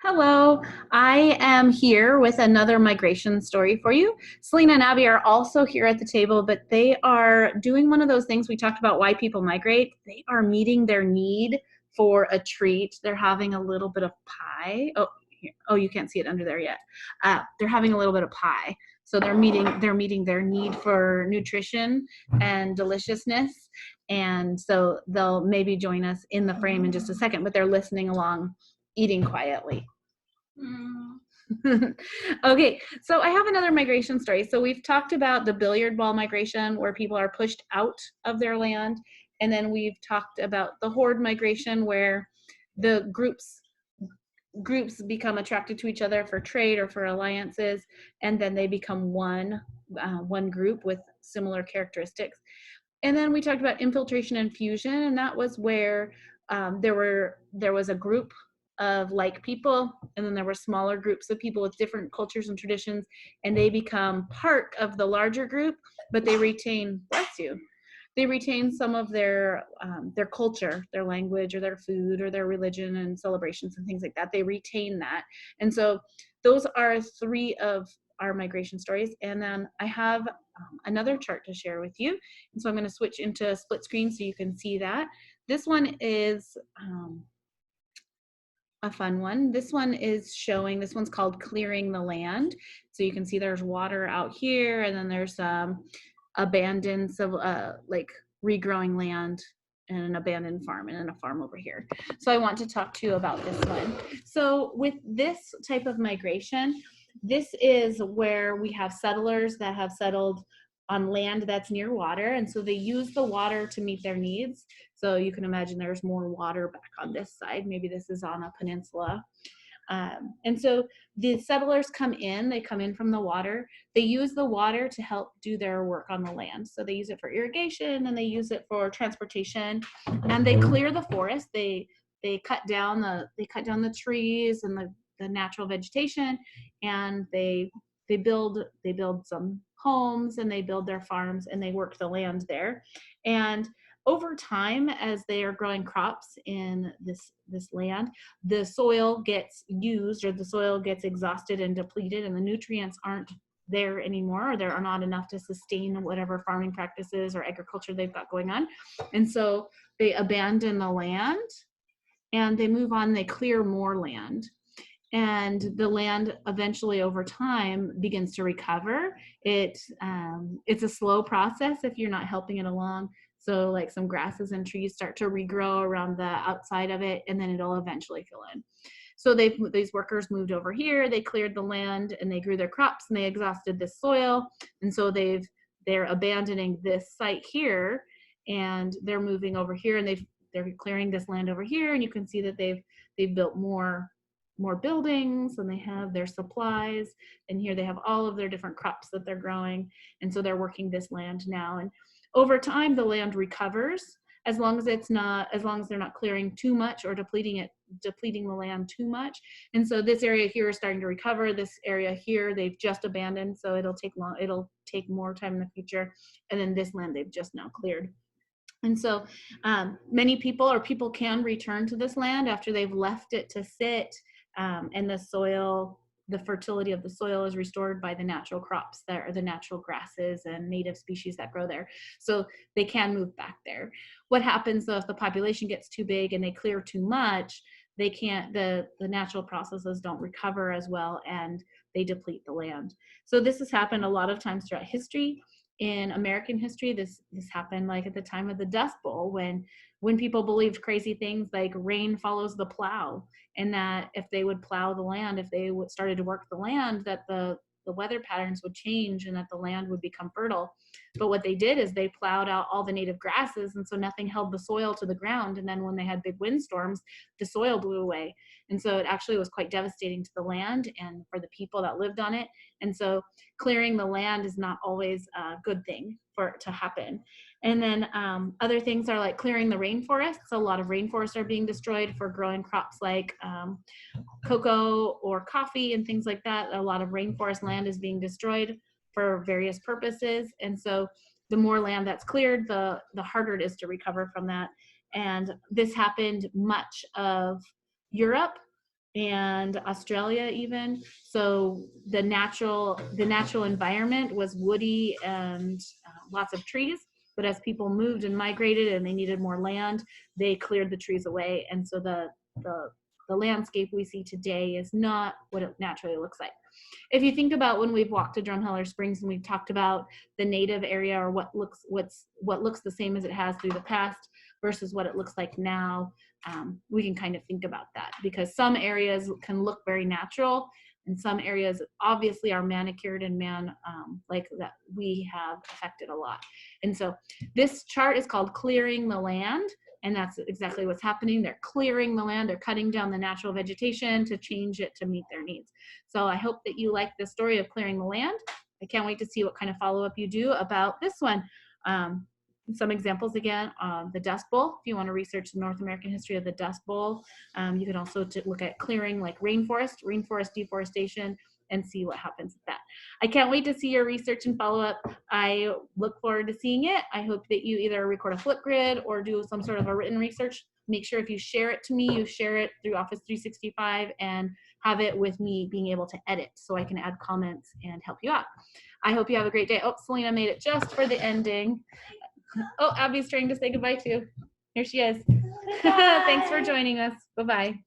Hello, I am here with another migration story for you. Selena and Abby are also here at the table, but they are doing one of those things we talked about why people migrate. They are meeting their need for a treat. They're having a little bit of pie. Oh, you can't see it under there yet. They're having a little bit of pie. So they're meeting their need for nutrition and deliciousness. And so they'll maybe join us in the frame in just a second, but they're listening along, eating quietly. Okay, so I have another migration story. So we've talked about the billiard ball migration where people are pushed out of their land. And then we've talked about the horde migration where the groups become attracted to each other for trade or for alliances, and then they become one group with similar characteristics. And then we talked about infiltration and fusion, and that was where there was a group of like people, and then there were smaller groups of people with different cultures and traditions, and they become part of the larger group, but they retain, bless you, they retain some of their culture, their language, or their food, or their religion and celebrations and things like that. They retain that, and so those are three of our migration stories. And then I have another chart to share with you, and so I'm going to switch into split screen so you can see that. This one is a fun one. This one's called Clearing the Land. So you can see there's water out here, and then there's abandoned like regrowing land and an abandoned farm and then a farm over here. So I want to talk to you about this one. So with this type of migration, this is where we have settlers that have settled on land that's near water, and so they use the water to meet their needs. So you can imagine there's more water back on this side. Maybe this is on a peninsula. And so the settlers they come in from the water. They use the water to help do their work on the land. So they use it for irrigation, and they use it for transportation, and they clear the forest. They cut down the trees and the natural vegetation, and they build some homes, and they build their farms, and they work the land there. And over time, as they are growing crops in this land, the soil gets used, or the soil gets exhausted and depleted, and the nutrients aren't there anymore, or there are not enough to sustain whatever farming practices or agriculture they've got going on. And so they abandon the land, and they move on, they clear more land. And the land eventually over time begins to recover. It's a slow process if you're not helping it along. So like some grasses and trees start to regrow around the outside of it, and then it'll eventually fill in. So these workers moved over here, they cleared the land, and they grew their crops, and they exhausted this soil. And so they're abandoning this site here, and they're moving over here, and they're clearing this land over here, and you can see that they've built more buildings, and they have their supplies, and here they have all of their different crops that they're growing. And so they're working this land now, and over time the land recovers, as long as they're not clearing too much or depleting the land too much. And so this area here is starting to recover. This area here they've just abandoned, so it'll take more time in the future. And then this land they've just now cleared. And so many people can return to this land after they've left it to sit, and the fertility of the soil is restored by the natural crops that are the natural grasses and native species that grow there. So they can move back there. What happens though if the population gets too big and they clear too much, they can't, the natural processes don't recover as well, and they deplete the land. So this has happened a lot of times throughout history. In American history, this happened like at the time of the Dust Bowl, when people believed crazy things like rain follows the plow, and that if they would plow the land, if they started to work the land, that the weather patterns would change and that the land would become fertile. But what they did is they plowed out all the native grasses, and so nothing held the soil to the ground. And then when they had big windstorms, the soil blew away. And so it actually was quite devastating to the land and for the people that lived on it. And so clearing the land is not always a good thing for it to happen. And then other things are like clearing the rainforest. So a lot of rainforests are being destroyed for growing crops like cocoa or coffee and things like that. A lot of rainforest land is being destroyed for various purposes. And so the more land that's cleared, the harder it is to recover from that. And this happened much of Europe and Australia even. So the natural environment was woody and lots of trees. But as people moved and migrated and they needed more land, they cleared the trees away. And so the landscape we see today is not what it naturally looks like. If you think about when we've walked to Drumheller Springs and we've talked about the native area, or what looks the same as it has through the past versus what it looks like now, we can kind of think about that, because some areas can look very natural and some areas obviously are manicured and like that we have affected a lot. And so this chart is called Clearing the Land, and that's exactly what's happening. They're clearing the land, they're cutting down the natural vegetation to change it to meet their needs. So I hope that you like the story of clearing the land. I can't wait to see what kind of follow-up you do about this one. Some examples again, the Dust Bowl. If you want to research the North American history of the Dust Bowl, you can also look at clearing like rainforest deforestation, and see what happens with that. I can't wait to see your research and follow up. I look forward to seeing it. I hope that you either record a Flipgrid or do some sort of a written research. Make sure if you share it to me, you share it through Office 365 and have it with me being able to edit so I can add comments and help you out. I hope you have a great day. Oh, Selena made it just for the ending. Oh, Abby's trying to say goodbye too. Here she is. Thanks for joining us. Bye-bye.